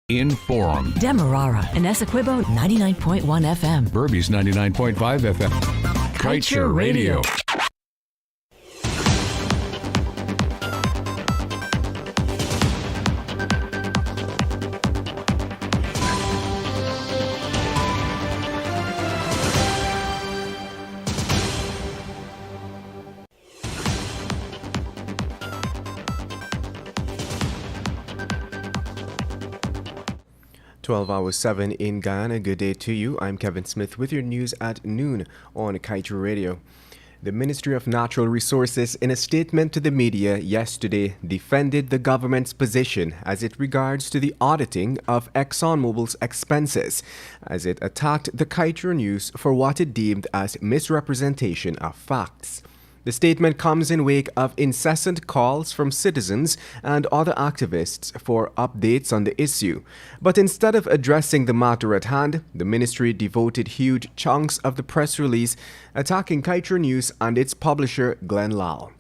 Informed. Demerara and Essequibo 99.1 FM. Burby's 99.5 FM. Kaieteur Radio. 12 hours 7 in Guyana. Good day to you. I'm Kevin Smith with your news at noon on Kaieteur Radio. The Ministry of Natural Resources, in a statement to the media yesterday, defended the government's position as it regards to the auditing of ExxonMobil's expenses, as it attacked the Kaieteur News for what it deemed as misrepresentation of facts. The statement comes in wake of incessant calls from citizens and other activists for updates on the issue. But instead of addressing the matter at hand, the ministry devoted huge chunks of the press release attacking Kaieteur News and its publisher Glenn Lal.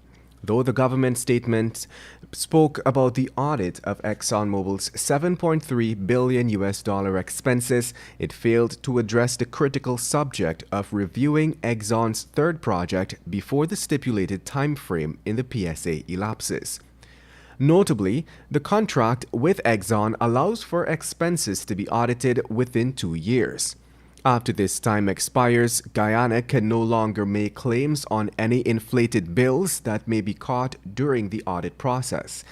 Though the government statement spoke about the audit of ExxonMobil's $7.3 billion expenses, it failed to address the critical subject of reviewing Exxon's third project before the stipulated time frame in the PSA elapses. Notably, the contract with Exxon allows for expenses to be audited within 2 years. After this time expires, Guyana can no longer make claims on any inflated bills that may be caught during the audit process.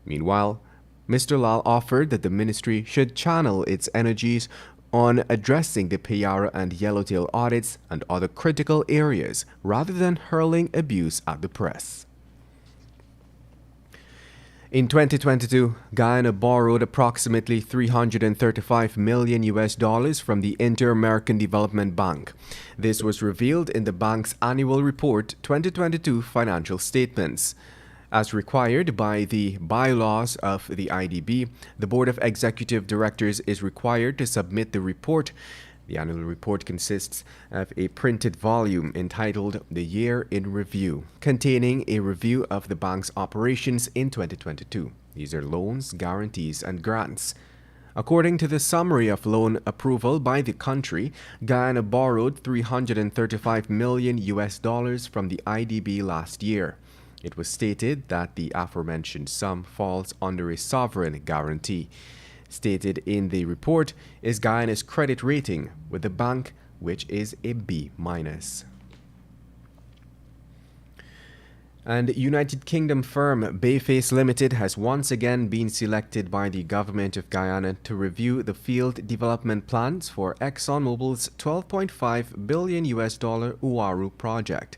Meanwhile, Mr. Lal offered that the ministry should channel its energies on addressing the Payara and Yellowtail audits and other critical areas rather than hurling abuse at the press. In 2022, Guyana borrowed approximately $335 million from the Inter-American Development Bank. This was revealed in the bank's annual report 2022 financial statements. As required by the bylaws of the IDB, the Board of Executive Directors is required to submit the report. The annual report consists of a printed volume entitled The Year in Review, containing a review of the bank's operations in 2022. These are loans, guarantees, and grants. According to the summary of loan approval by the country, Guyana borrowed $335 million from the IDB last year. It was stated that the aforementioned sum falls under a sovereign guarantee. Stated in the report is Guyana's credit rating with the bank, which is a B-. And United Kingdom firm Bayface Limited has once again been selected by the government of Guyana to review the field development plans for ExxonMobil's $12.5 billion Uaru project.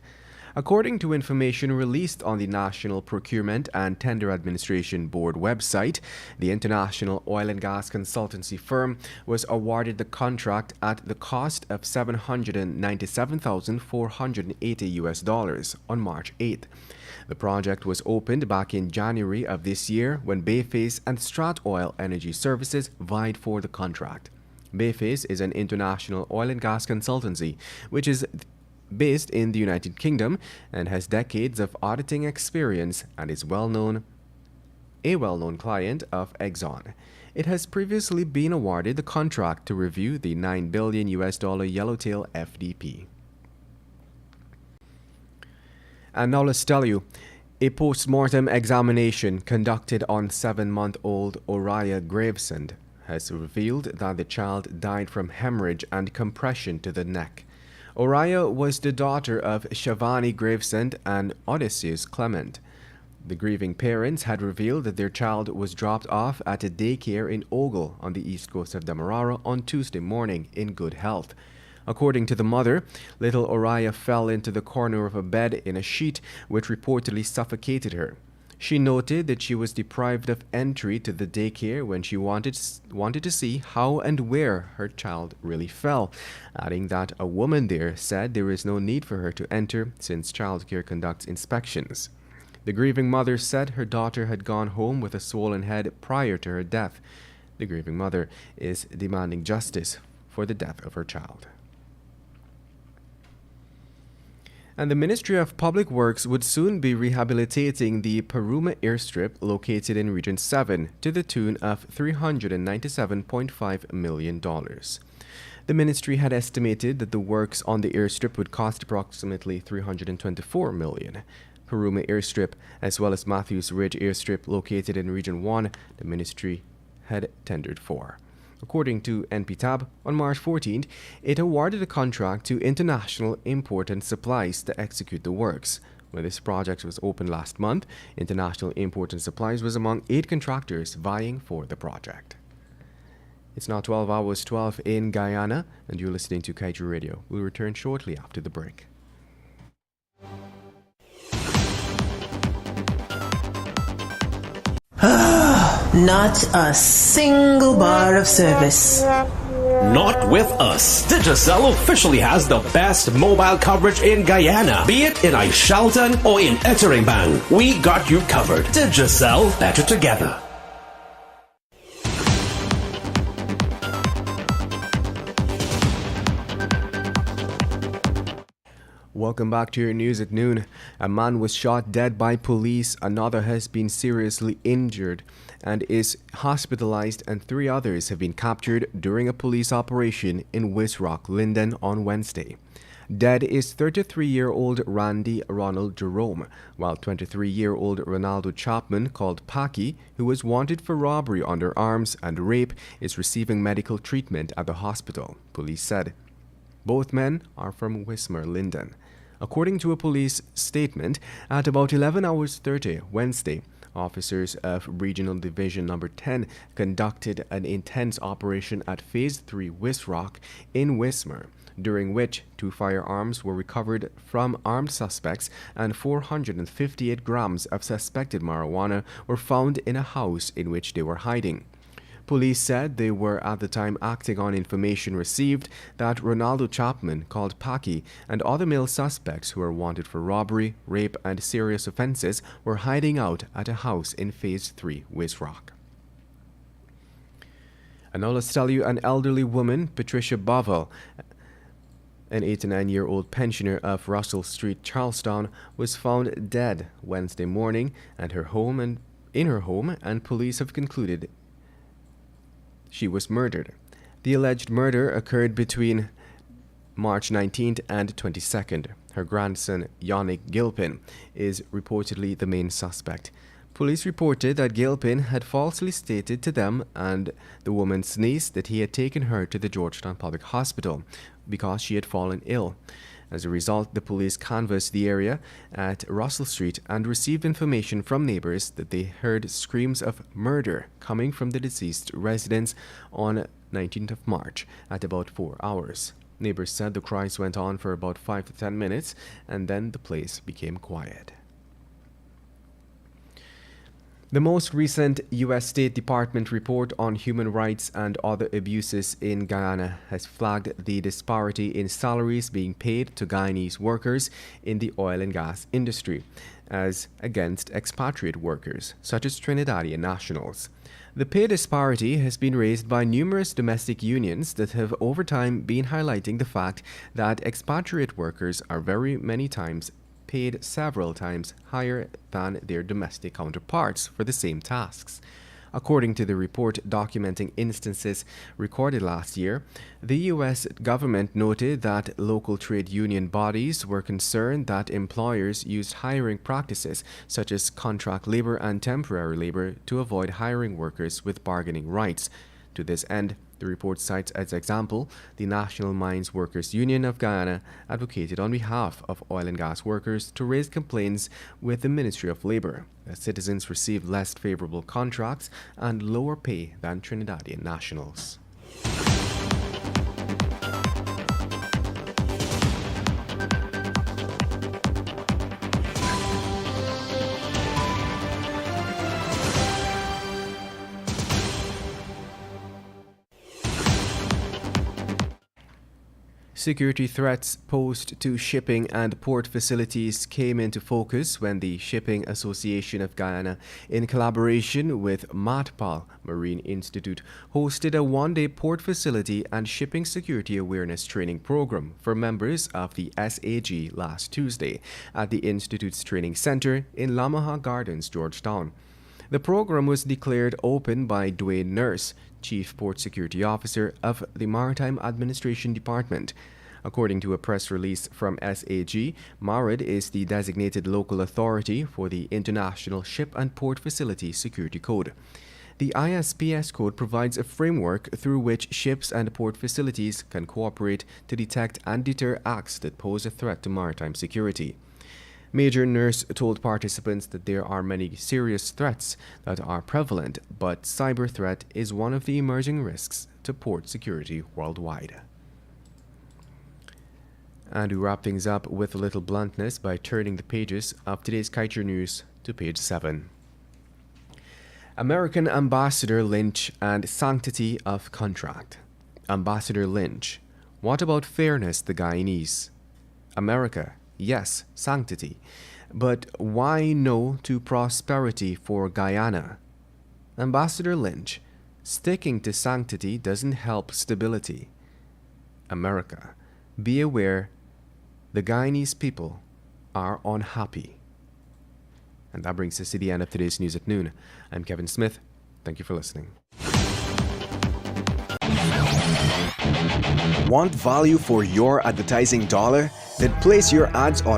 According to information released on the National Procurement and Tender Administration Board website, the international oil and gas consultancy firm was awarded the contract at the cost of $797,480 on March 8th. The project was opened back in January of this year when Bayface and Statoil Energy Services vied for the contract. Bayface is an international oil and gas consultancy, which is based in the United Kingdom and has decades of auditing experience and is a well-known client of Exxon. It has previously been awarded the contract to review the $9 billion Yellowtail FDP. And now let's tell you, a post-mortem examination conducted on 7-month-old Oriah Gravesend has revealed that the child died from hemorrhage and compression to the neck. Oriah was the daughter of Shavani Gravesend and Odysseus Clement. The grieving parents had revealed that their child was dropped off at a daycare in Ogle on the east coast of Demerara on Tuesday morning in good health. According to the mother, little Oriah fell into the corner of a bed in a sheet, which reportedly suffocated her. She noted that she was deprived of entry to the daycare when she wanted to see how and where her child really fell, adding that a woman there said there is no need for her to enter since childcare conducts inspections. The grieving mother said her daughter had gone home with a swollen head prior to her death. The grieving mother is demanding justice for the death of her child. And the Ministry of Public Works would soon be rehabilitating the Paruma airstrip located in Region 7 to the tune of $397.5 million. The ministry had estimated that the works on the airstrip would cost approximately $324 million. Paruma airstrip, as well as Matthews Ridge airstrip located in Region 1, the ministry had tendered for. According to NPTAB, on March 14th, it awarded a contract to International Import and Supplies to execute the works. When this project was opened last month, International Import and Supplies was among 8 contractors vying for the project. It's now 12 hours 12 in Guyana, and you're listening to Kaieteur Radio. We'll return shortly after the break. Not a single bar of service. Not with us. Digicel officially has the best mobile coverage in Guyana. Be it in Aishalton or in Etteringban, we got you covered. Digicel, better together. Welcome back to your news at noon. A man was shot dead by police, another has been seriously injured and is hospitalized, and 3 others have been captured during a police operation in Wisrock, Linden on Wednesday. Dead is 33-year-old Randy Ronald Jerome, while 23-year-old Ronaldo Chapman, called Paki, who was wanted for robbery under arms and rape, is receiving medical treatment at the hospital, police said. Both men are from Wismar, Linden. According to a police statement, at about 11 hours 30 Wednesday, officers of Regional Division No. 10 conducted an intense operation at Phase 3 Wisrock in Wismar, during which 2 firearms were recovered from armed suspects and 458 grams of suspected marijuana were found in a house in which they were hiding. Police said they were at the time acting on information received that Ronaldo Chapman, called Paki, and other male suspects who were wanted for robbery, rape, and serious offenses were hiding out at a house in Phase 3 Wisrock. And now let's tell you, an elderly woman, Patricia Bovel, an 89-year-old pensioner of Russell Street, Charlestown, was found dead Wednesday morning in her home, and police have concluded she was murdered. The alleged murder occurred between March 19th and 22nd. Her grandson, Yannick Gilpin, is reportedly the main suspect. Police reported that Gilpin had falsely stated to them and the woman's niece that he had taken her to the Georgetown Public Hospital because she had fallen ill. As a result, the police canvassed the area at Russell Street and received information from neighbors that they heard screams of murder coming from the deceased residence on 19th of March at about 4 hours. Neighbors said the cries went on for about 5 to 10 minutes and then the place became quiet. The most recent U.S. State Department report on human rights and other abuses in Guyana has flagged the disparity in salaries being paid to Guyanese workers in the oil and gas industry, as against expatriate workers, such as Trinidadian nationals. The pay disparity has been raised by numerous domestic unions that have over time been highlighting the fact that expatriate workers are very many times paid several times higher than their domestic counterparts for the same tasks. According to the report documenting instances recorded last year, the U.S. government noted that local trade union bodies were concerned that employers used hiring practices such as contract labor and temporary labor to avoid hiring workers with bargaining rights. To this end, the report cites as example the National Mines Workers Union of Guyana advocated on behalf of oil and gas workers to raise complaints with the Ministry of Labor that citizens receive less favorable contracts and lower pay than Trinidadian nationals. Security threats posed to shipping and port facilities came into focus when the Shipping Association of Guyana, in collaboration with MATPAL Marine Institute, hosted a one-day port facility and shipping security awareness training program for members of the SAG last Tuesday at the Institute's training center in Lamaha Gardens, Georgetown. The program was declared open by Dwayne Nurse, Chief Port Security Officer of the Maritime Administration Department. According to a press release from SAG, MARAD is the designated local authority for the International Ship and Port Facility Security Code. The ISPS code provides a framework through which ships and port facilities can cooperate to detect and deter acts that pose a threat to maritime security. Major Nurse told participants that there are many serious threats that are prevalent, but cyber threat is one of the emerging risks to port security worldwide. And we wrap things up with a little bluntness by turning the pages of today's Kaieteur News to page 7. American Ambassador Lynch and sanctity of contract. Ambassador Lynch: what about fairness, the Guyanese? America: yes, sanctity. But why no to prosperity for Guyana? Ambassador Lynch: sticking to sanctity doesn't help stability. America: be aware, the Guyanese people are unhappy. And that brings us to the end of today's News at Noon. I'm Kevin Smith. Thank you for listening. Want value for your advertising dollar? Then place your ads on